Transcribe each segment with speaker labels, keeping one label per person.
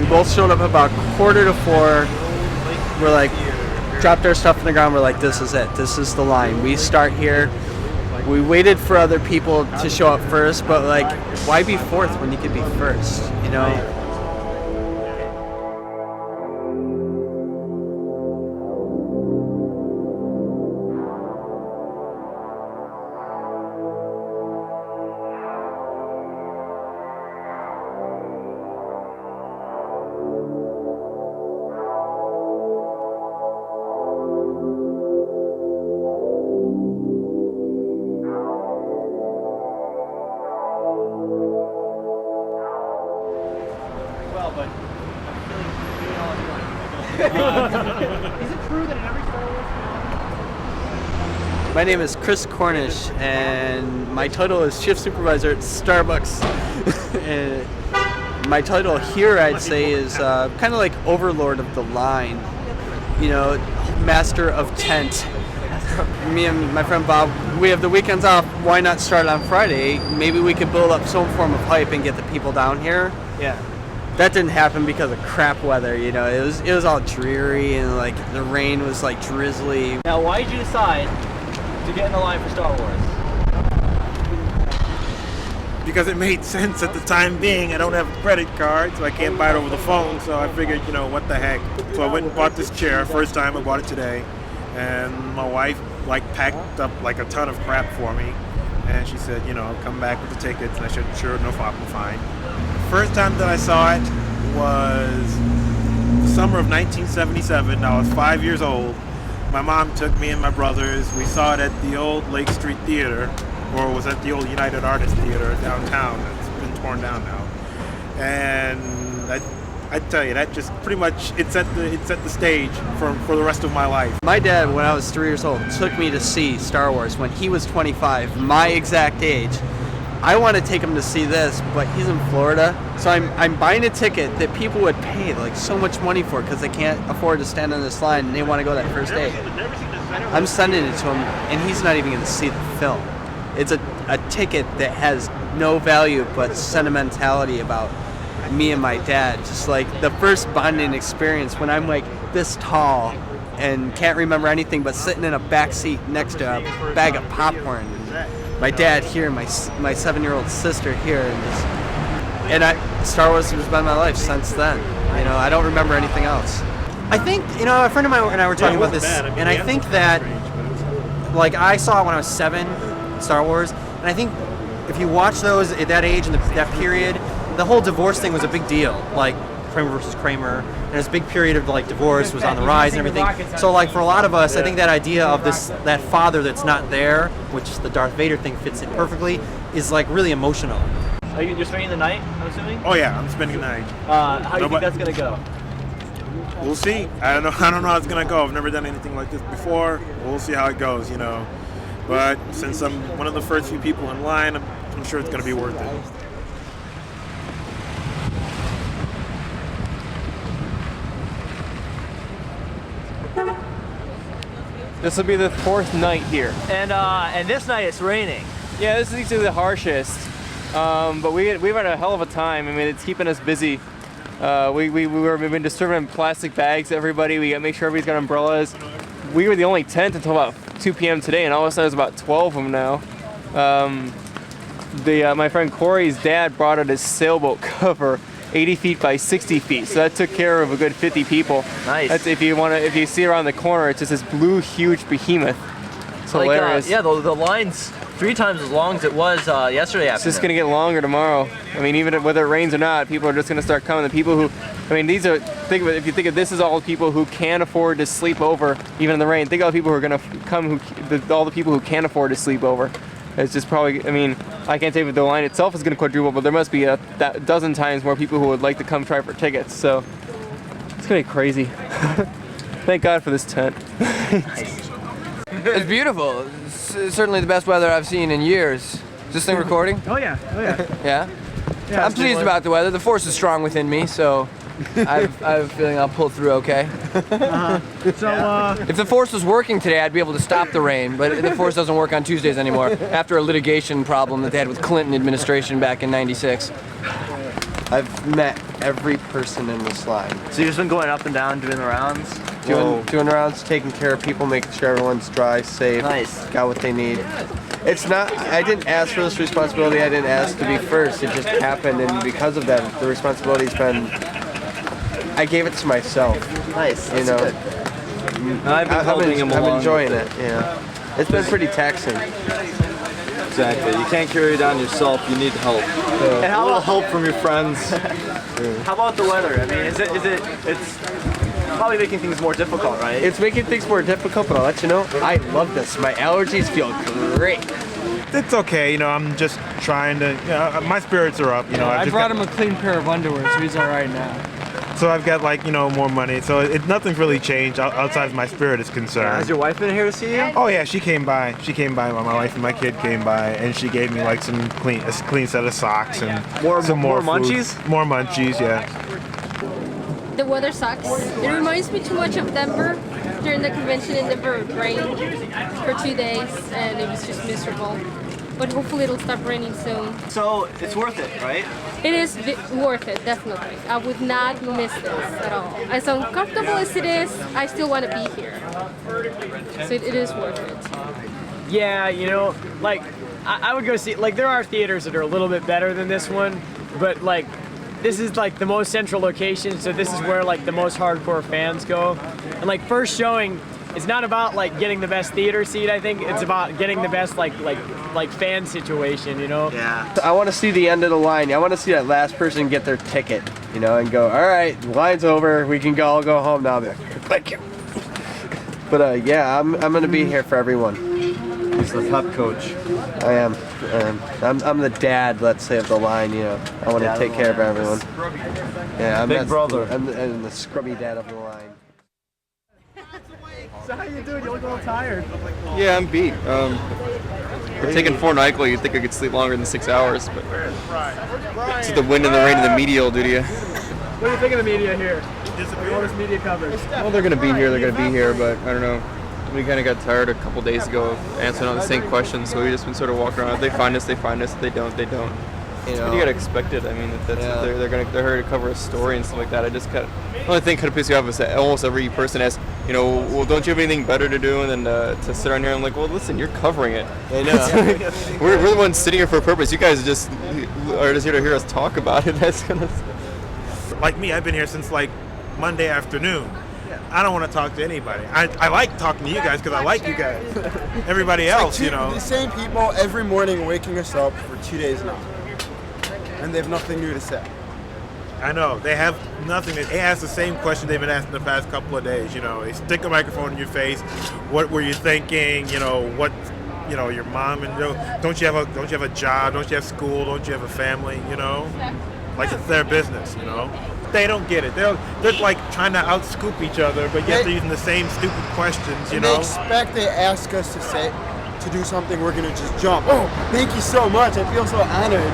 Speaker 1: both showed up about 3:45. We're like, dropped our stuff on the ground. We're like, this is it. This is the line. We start here. We waited for other people to show up first, but like, why be fourth when you could be first? You know.
Speaker 2: Is it true that in every Star Wars film?
Speaker 1: My name is Chris Cornish, and my title is Shift Supervisor at Starbucks. And my title here, I'd say, is kind of like Overlord of the Line. You know, Master of Tent. Me and my friend Bob, we have the weekends off. Why not start on Friday? Maybe we could build up some form of hype and get the people down here.
Speaker 2: Yeah.
Speaker 1: That didn't happen because of crap weather, you know. It was all dreary, and like the rain was like drizzly.
Speaker 2: Now, why did you decide to get in the line for Star Wars?
Speaker 3: Because it made sense at the time being. I don't have a credit card, so I can't buy it over the phone. So I figured, you know, what the heck. So I went and bought this chair. First time I bought it today, and my wife like packed up like a ton of crap for me, and she said, you know, come back with the tickets. And I said, sure, no problem, fine. First time that I saw it was the summer of 1977. I was 5 years old. My mom took me and my brothers. We saw it at the old Lake Street Theater, or it was at the old United Artists Theater downtown. It's been torn down now. And I tell you, that just pretty much it set the stage for the rest of my life.
Speaker 1: My dad, when I was 3 years old, took me to see Star Wars when he was 25, my exact age. I want to take him to see this, but he's in Florida, so I'm buying a ticket that people would pay like so much money for because they can't afford to stand on this line and they want to go that first day. I'm sending it to him, and he's not even going to see the film. It's a ticket that has no value but sentimentality about me and my dad. Just like the first bonding experience when I'm like this tall and can't remember anything but sitting in a back seat next to a bag of popcorn. My dad here, my 7-year-old sister here, and Star Wars has been my life since then. You know, I don't remember anything else.
Speaker 4: I think, you know, a friend of mine and I were talking about this, and I think that, like, I saw it when I was 7, Star Wars, and I think if you watch those at that age and that period, the whole divorce thing was a big deal. Like, Kramer versus Kramer, and this big period of like divorce was on the rise and everything. So like for a lot of us, I think that idea of that father that's not there, which the Darth Vader thing fits in perfectly, is like really emotional.
Speaker 2: You're spending the night, I'm assuming?
Speaker 3: Oh yeah, I'm spending the night.
Speaker 2: How do you think that's gonna go?
Speaker 3: We'll see. I don't know how it's gonna go. I've never done anything like this before. We'll see how it goes, you know. But since I'm one of the first few people in line, I'm sure it's gonna be worth it.
Speaker 5: This will be the 4th night here.
Speaker 2: And this night it's raining.
Speaker 5: Yeah, this is usually the harshest. But we've had a hell of a time. I mean, it's keeping us busy. We've been distributing plastic bags to everybody. We got to make sure everybody's got umbrellas. We were the only tent until about 2 p.m. today, and all of a sudden there's about 12 of them now. My friend Corey's dad brought out his sailboat cover, 80 feet by 60 feet, so that took care of a good 50 people.
Speaker 2: Nice.
Speaker 5: That's if you see around the corner, it's just this blue huge behemoth. It's
Speaker 2: like,
Speaker 5: hilarious.
Speaker 2: Yeah, the line's 3 times as long as it was yesterday afternoon.
Speaker 5: It's just gonna get longer tomorrow. I mean, even whether it rains or not, people are just gonna start coming. The people who, I mean, these are, think of it, if you think of this as all the people who can't afford to sleep over, even in the rain, think of all the people who are gonna come, all the people who can't afford to sleep over. It's just probably, I mean, I can't say if the line itself is going to quadruple, but there must be a dozen times more people who would like to come try for tickets. So it's going to be crazy. Thank God for this tent.
Speaker 6: It's beautiful. It's certainly the best weather I've seen in years. Is this thing recording?
Speaker 2: Oh yeah.
Speaker 6: Yeah? I'm pleased about the weather. The force is strong within me, so I have a feeling I'll pull through okay. If the force was working today, I'd be able to stop the rain, but the force doesn't work on Tuesdays anymore after a litigation problem that they had with Clinton administration back in '96.
Speaker 1: I've met every person in this line.
Speaker 7: So you've just been going up and down doing the rounds?
Speaker 1: Doing the rounds, taking care of people, making sure everyone's dry, safe,
Speaker 7: Nice.
Speaker 1: got what they need. It's not, I didn't ask for this responsibility, I didn't ask to be first, it just happened, and because of that, the responsibility's been, I gave it to myself.
Speaker 7: Nice.
Speaker 1: You know,
Speaker 8: I've been helping him along.
Speaker 1: I'm enjoying it, yeah. It's been pretty taxing.
Speaker 8: Exactly. You can't carry it on yourself. You need help.
Speaker 7: And
Speaker 8: A little help from your friends.
Speaker 7: How about the weather? I mean, it's probably making things more difficult, right?
Speaker 1: It's making things more difficult, but I'll let you know, I love this. My allergies feel great.
Speaker 3: It's okay, you know. I'm just trying to. My spirits are up. You know,
Speaker 2: I
Speaker 3: just
Speaker 2: brought
Speaker 3: got-
Speaker 2: him a clean pair of underwear, so he's all right now.
Speaker 3: So I've got like more money. So nothing's really changed outside of my spirit is concerned.
Speaker 7: Has your wife been here to see you?
Speaker 3: Oh yeah, she came by. She came by. My wife and my kid came by, and she gave me like a clean set of socks and
Speaker 7: More
Speaker 3: some
Speaker 7: more
Speaker 3: food.
Speaker 7: munchies?
Speaker 3: More munchies, yeah.
Speaker 9: The weather sucks. It reminds me too much of Denver. During the convention in Denver, it rained for 2 days, and it was just miserable. But hopefully it'll stop raining soon.
Speaker 7: So it's worth it, right?
Speaker 9: It is worth it, definitely. I would not miss this at all. As uncomfortable as it is, I still want to be here. So it is worth it.
Speaker 10: Yeah, you know, like, I would go see, like, there are theaters that are a little bit better than this one, but, like, this is, like, the most central location, so this is where, like, the most hardcore fans go. And, like, first showing, it's not about, like, getting the best theater seat, I think. It's about getting the best, like fan situation, you know?
Speaker 7: Yeah.
Speaker 1: I want to see the end of the line. I want to see that last person get their ticket, you know, and go, all right, the line's over. We can all go home now. Be like, thank you. But yeah, I'm gonna be here for everyone.
Speaker 8: He's the pep coach.
Speaker 1: I am. I'm the dad, let's say, of the line. You know, I want to take care of everyone. Yeah, I'm
Speaker 8: Big brother.
Speaker 1: I'm the scrubby dad of the line.
Speaker 10: So how you doing? You look a little tired.
Speaker 5: Yeah, I'm beat. We're taking 4 NyQuil. You'd think I could sleep longer than 6 hours, but it's the wind and the rain and the media will do to you.
Speaker 10: What do you think of the media here? All this media coverage.
Speaker 5: Well, they're going to be here. They're going to be here, but I don't know. We kind of got tired a couple days ago of answering all the same questions, so we just been sort of walking around. If they find us, they find us. If they don't, they don't.
Speaker 1: You know,
Speaker 5: But you gotta expect it. I mean, if that's
Speaker 1: Yeah.
Speaker 5: they're here to cover a story and stuff like that. I just kind of the only thing kind of pisses you off is that almost every person asks, you know, well, don't you have anything better to do than to sit around here? I'm like, well, listen, you're covering it.
Speaker 1: I know.
Speaker 5: We're the ones sitting here for a purpose. You guys are just here to hear us talk about it. That's gonna.
Speaker 3: Like me, I've been here since like Monday afternoon. I don't want to talk to anybody. I like talking to you guys because I like you guys. Everybody else, you know.
Speaker 11: The same people every morning waking us up for 2 days now. And they have nothing new to say.
Speaker 3: I know. They have nothing. They ask the same question they've been asking the past couple of days. You know, they stick a microphone in your face. What were you thinking? You know, what, you know, your mom and, you know, don't you have a job? Don't you have school? Don't you have a family? You know, like it's their business. You know, they don't get it. They're like trying to outscoop each other, but yet they're using the same stupid questions. You know,
Speaker 11: They expect they ask us to do something, we're gonna just jump. Oh, thank you so much. I feel so honored.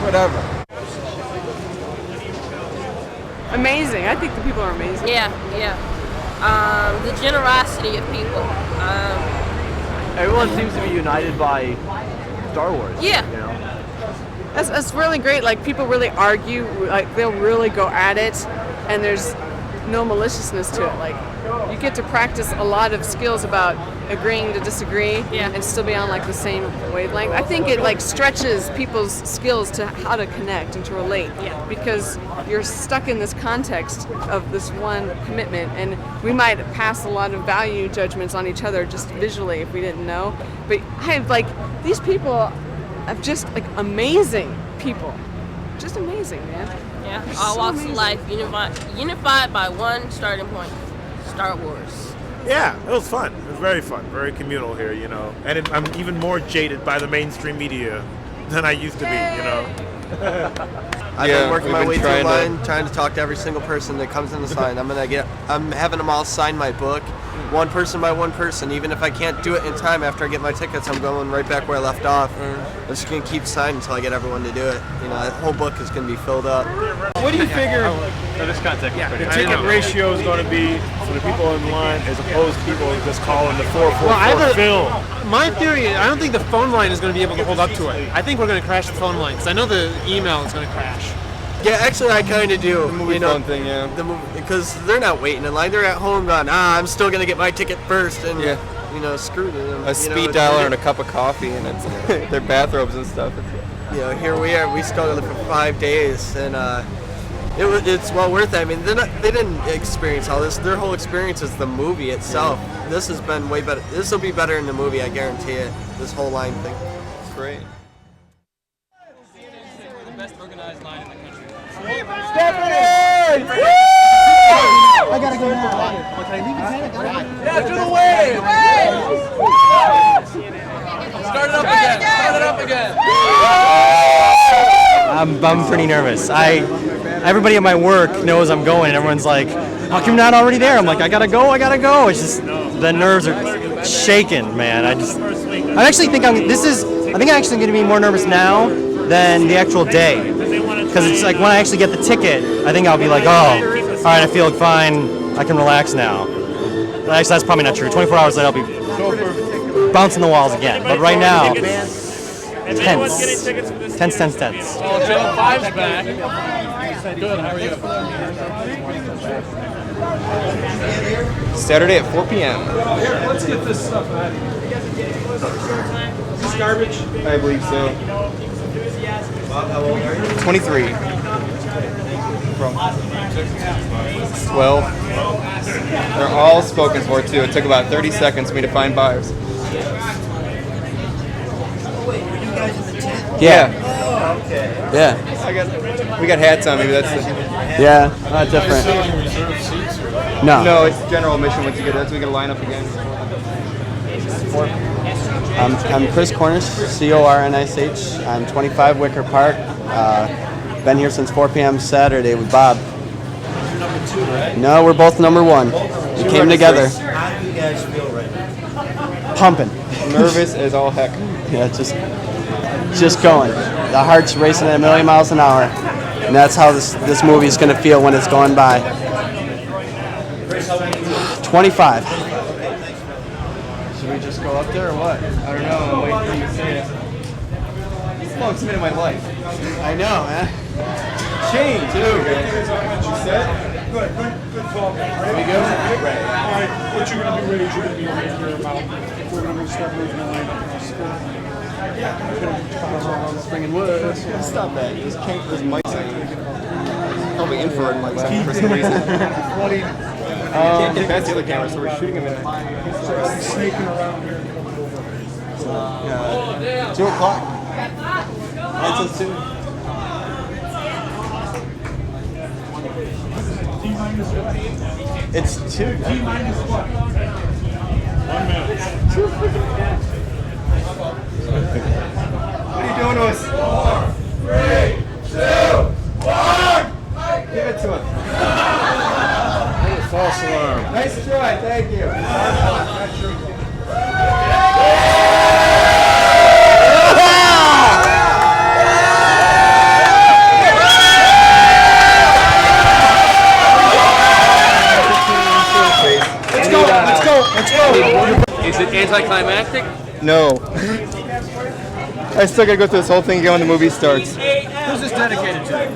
Speaker 11: Whatever.
Speaker 12: Amazing. I think the people are amazing.
Speaker 9: Yeah. The generosity of people.
Speaker 7: Everyone seems to be united by Star Wars.
Speaker 9: Yeah.
Speaker 7: You know?
Speaker 12: That's really great. Like, people really argue, like, they'll really go at it, and there's no maliciousness to it. Like, you get to practice a lot of skills about agreeing to disagree and still be on, like, the same wavelength. I think it, like, stretches people's skills to how to connect and to relate. Because you're stuck in this context of this one commitment, and we might pass a lot of value judgments on each other just visually if we didn't know. But I have, like, these people are just, like, amazing people. Just amazing, man.
Speaker 9: Yeah,
Speaker 12: They're
Speaker 9: all
Speaker 12: so
Speaker 9: walks of
Speaker 12: amazing.
Speaker 9: life unified by one starting point: Star Wars.
Speaker 3: yeah, it was fun. It was very fun, very communal here. You know, and I'm even more jaded by the mainstream media than I used to be. You know.
Speaker 1: I've
Speaker 5: Yeah,
Speaker 1: been working
Speaker 5: we've
Speaker 1: my
Speaker 5: been
Speaker 1: way through
Speaker 5: trying
Speaker 1: the
Speaker 5: to-
Speaker 1: line, trying to talk to every single person that comes in this line. I'm having them all sign my book, one person by one person. Even if I can't do it in time after I get my tickets, I'm going right back where I left off. I'm just gonna keep signing until I get everyone to do it. You know, that whole book is gonna be filled up.
Speaker 2: What do you figure
Speaker 10: This contact.
Speaker 2: the ticket ratio is going to be for the people in line as opposed to people just calling the 444 film?
Speaker 13: My theory, I don't think the phone line is going to be able to hold up to it. I think we're going to crash the phone line because I know the email is going to crash.
Speaker 1: Yeah, actually, I kind of do.
Speaker 5: The movie phone thing, yeah.
Speaker 1: The movie, because they're not waiting in line. They're at home going, I'm still gonna get my ticket first, and screw them.
Speaker 5: A speed dialer and a cup of coffee, and it's their bathrobes and stuff.
Speaker 1: Here we are. We stuck there for 5 days, and it's well worth it. I mean, they didn't experience all this. Their whole experience is the movie itself. This has been way better. This will be better in the movie, I guarantee it. This whole line thing.
Speaker 5: It's great.
Speaker 13: The best organized line in the country.
Speaker 11: Stephanie! Woo! I gotta go now. Can I leave his hand?
Speaker 13: Yeah, do the wave! Start it up again. Start it up again.
Speaker 4: I'm pretty nervous. Everybody at my work knows I'm going, and everyone's like, "How come you're not already there?" I'm like, I gotta go. It's just the nerves are shaking, man. I actually think I'm actually going to be more nervous now than the actual day, because it's like when I actually get the ticket, I think I'll be like, oh, all right, I feel fine. I can relax now. Actually, that's probably not true. 24 hours later, I'll be bouncing the walls again. But right now, tense.
Speaker 13: Oh, Joe, Five's back. Good, how are you?
Speaker 5: Saturday at 4 p.m.
Speaker 2: Let's get this stuff out of here. Is this garbage?
Speaker 5: I believe so.
Speaker 2: How old are you?
Speaker 5: 23. From 12. They're all spoken for, too. It took about 30 seconds for me to find buyers.
Speaker 1: Yeah.
Speaker 2: Oh, okay.
Speaker 1: Yeah.
Speaker 5: We got hats on. Maybe that's the...
Speaker 1: Yeah, not different. No.
Speaker 5: No, it's general admission once you get that's when we get a line up again.
Speaker 1: I'm Chris Cornish, Cornish. I'm 25 Wicker Park. Been here since 4 p.m. Saturday with Bob.
Speaker 2: Number 2, right?
Speaker 1: No, we're both number 1. We came together.
Speaker 2: How do you guys feel right now?
Speaker 1: Pumping.
Speaker 5: Nervous as all heck.
Speaker 1: Yeah, just going. The heart's racing at 1,000,000 miles an hour. And that's how this movie is going to feel when it's going by. 25. Should we just go up there or what?
Speaker 5: I don't know. I'm waiting for you to say it. It's the longest minute of my life.
Speaker 1: I know, man.
Speaker 5: Change, too.
Speaker 2: You set? Good call.
Speaker 1: We go?
Speaker 2: Right. All right, what you're going to do, Ray, is you're going to be over here about, we're going to start moving the line across the
Speaker 1: Bringing wood.
Speaker 5: Stop that. This mics probably infrared mics for some reason. Can't get past the other camera, so we're shooting him in there.
Speaker 2: Sneaking around here.
Speaker 1: 2 o'clock. Until 2. It's 2.
Speaker 2: T-minus what? 1 minute.
Speaker 5: What are you doing to us? 4, 3, 2, 1. Give it to him.
Speaker 2: False alarm.
Speaker 5: Nice try, thank you.
Speaker 2: Let's go.
Speaker 13: Is it anticlimactic?
Speaker 5: No. I still gotta go through this whole thing again when the movie starts.
Speaker 13: Who's this dedicated to?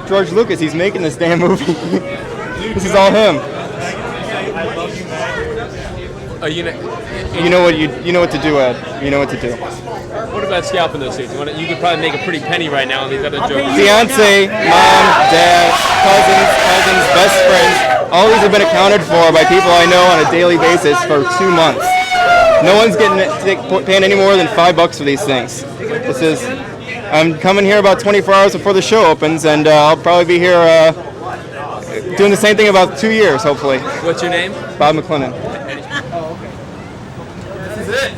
Speaker 5: George Lucas, he's making this damn movie. This is all him.
Speaker 13: You
Speaker 5: know what to do, Ed. You know what to do.
Speaker 13: What about scalping those things? You could probably make a pretty penny right now on these other jokers.
Speaker 5: Fiance, mom, dad, cousins, best friends. All these have been accounted for by people I know on a daily basis for 2 months. No one's paying any more than $5 for these things. I'm coming here about 24 hours before the show opens, and I'll probably be here doing the same thing about 2 years, hopefully.
Speaker 13: What's your name?
Speaker 5: Bob McLennan.
Speaker 13: This is it.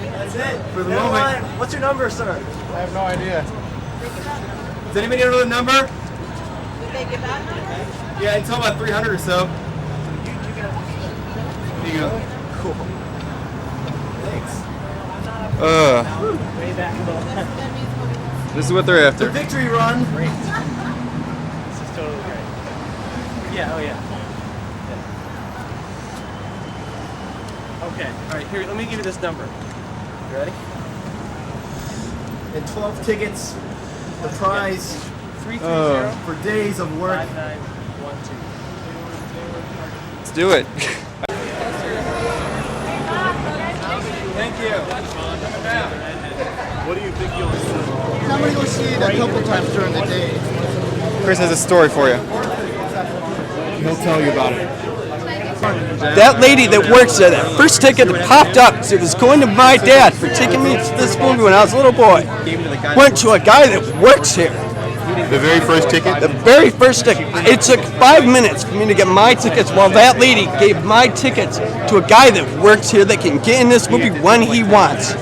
Speaker 11: That's it. For the moment. What's your number, sir?
Speaker 5: I have no idea. Does anybody know the number? Yeah, until about 300 or so. There you go. Cool. Thanks. This is what they're after.
Speaker 11: The victory run.
Speaker 10: Great. This is totally great. Yeah, oh yeah. Okay, all right, here, let me give you this number. You ready?
Speaker 11: And 12 tickets the prize for days of work.
Speaker 5: Let's do it.
Speaker 11: Thank you. What do you think you'll see? I'm going to go see it a couple times during the day.
Speaker 5: Chris has a story for you.
Speaker 11: He'll tell you about it.
Speaker 1: That lady that works there, that first ticket that popped up, it was going to my dad for taking me to this movie when I was a little boy. Went to a guy that works here.
Speaker 14: The very first ticket?
Speaker 1: The very first ticket. It took 5 minutes for me to get my tickets while that lady gave my tickets to a guy that works here that can get in this movie when he wants.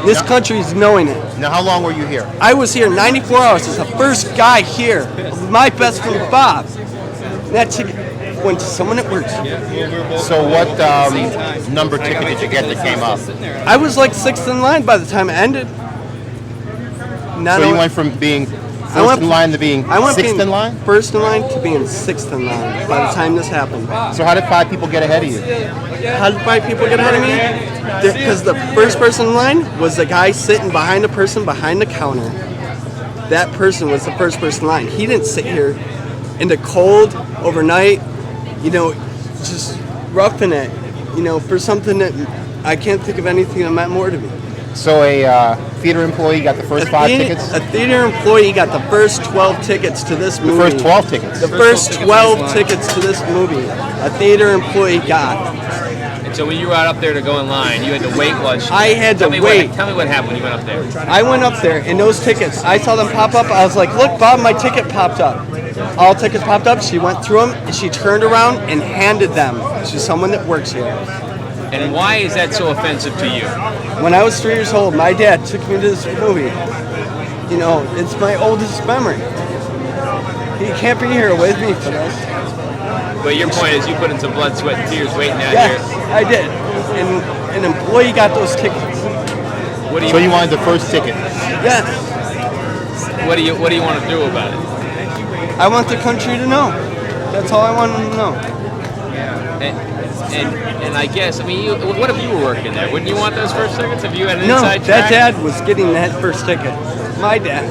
Speaker 1: This country is knowing it.
Speaker 14: Now, how long were you here?
Speaker 1: I was here 94 hours as the first guy here. My best friend Bob. That ticket went to someone that works here.
Speaker 14: So what number ticket did you get that came up?
Speaker 1: I was like 6th in line by the time it ended.
Speaker 14: So you went from being first in line to being 6th in line?
Speaker 1: First in line to being 6th in line by the time this happened.
Speaker 14: So how did 5 people get ahead of you?
Speaker 1: How did 5 people get ahead of me? Because the first person in line was the guy sitting behind the person behind the counter. That person was the first person in line. He didn't sit here in the cold overnight, just roughing it, for something that I can't think of anything that meant more to me.
Speaker 14: So a theater employee got the first 5 tickets?
Speaker 1: A theater employee got the first 12 tickets to this movie.
Speaker 14: The first 12 tickets?
Speaker 1: The first 12 tickets to this movie. A theater employee got.
Speaker 15: And so when you were out up there to go in line, you had to wait lunch.
Speaker 1: I had to wait.
Speaker 15: Tell me what happened when you went up there.
Speaker 1: I went up there, and those tickets, I saw them pop up. I was like, look, Bob, my ticket popped up. All tickets popped up. She went through them, and she turned around and handed them to someone that works here.
Speaker 15: And why is that so offensive to you?
Speaker 1: When I was 3 years old, my dad took me to this movie. It's my oldest memory. He can't be here with me for this.
Speaker 15: But your point is you put in some blood, sweat, and tears waiting out
Speaker 1: Yes,
Speaker 15: here.
Speaker 1: I did. And an employee got those tickets.
Speaker 14: So you wanted the first ticket?
Speaker 1: Yes.
Speaker 15: What do you want to do about it?
Speaker 1: I want the country to know. That's all I want them to know.
Speaker 15: And I guess, what if you were working there? Wouldn't you want those first tickets if you had an
Speaker 1: No,
Speaker 15: inside
Speaker 1: that
Speaker 15: track?
Speaker 1: dad was getting that first ticket. My dad.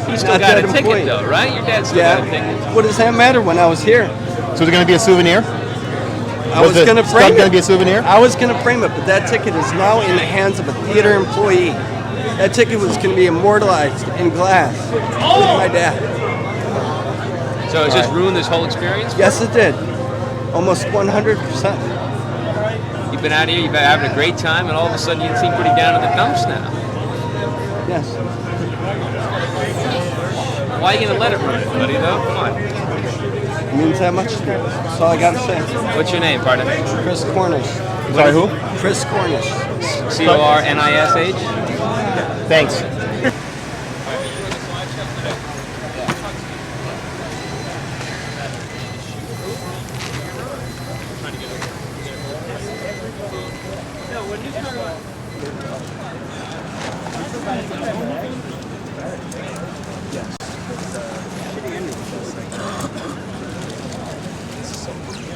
Speaker 15: He still
Speaker 1: Not
Speaker 15: got a
Speaker 1: that
Speaker 15: ticket
Speaker 1: employee.
Speaker 15: though, right? Your dad still got a ticket.
Speaker 1: What does that matter when I was here?
Speaker 14: So is it going to be a souvenir?
Speaker 1: I was going to frame it.
Speaker 14: Going to be a souvenir?
Speaker 1: I was going to frame it, but that ticket is now in the hands of a theater employee. That ticket was going to be immortalized in glass with my dad.
Speaker 15: So it's just ruined this whole experience?
Speaker 1: Yes, it did. Almost 100%.
Speaker 15: You've been out here, you've been having a great time, and all of a sudden you seem pretty down in the dumps now.
Speaker 1: Yes.
Speaker 15: Why are you going to let it ruin it, buddy, though? Come on.
Speaker 1: It means that much to me. That's all I got to say.
Speaker 15: What's your name, pardon?
Speaker 1: Chris Cornish.
Speaker 14: Sorry, who?
Speaker 1: Chris Cornish.
Speaker 15: C-O-R-N-I-S-H?
Speaker 14: Thanks.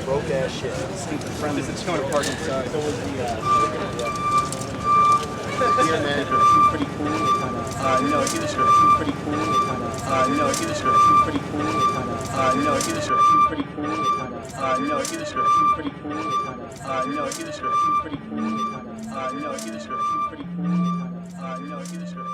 Speaker 11: Broke ass shit. It's coming apart inside. So was the beer manager. She's pretty cool. No, he was her. She's pretty cool. No, he was her. She's pretty cool. No, he was her. She's pretty cool. No, he was her. She's pretty cool. No, he was her. She's pretty cool. No, he was her. She's pretty cool. No, he was her.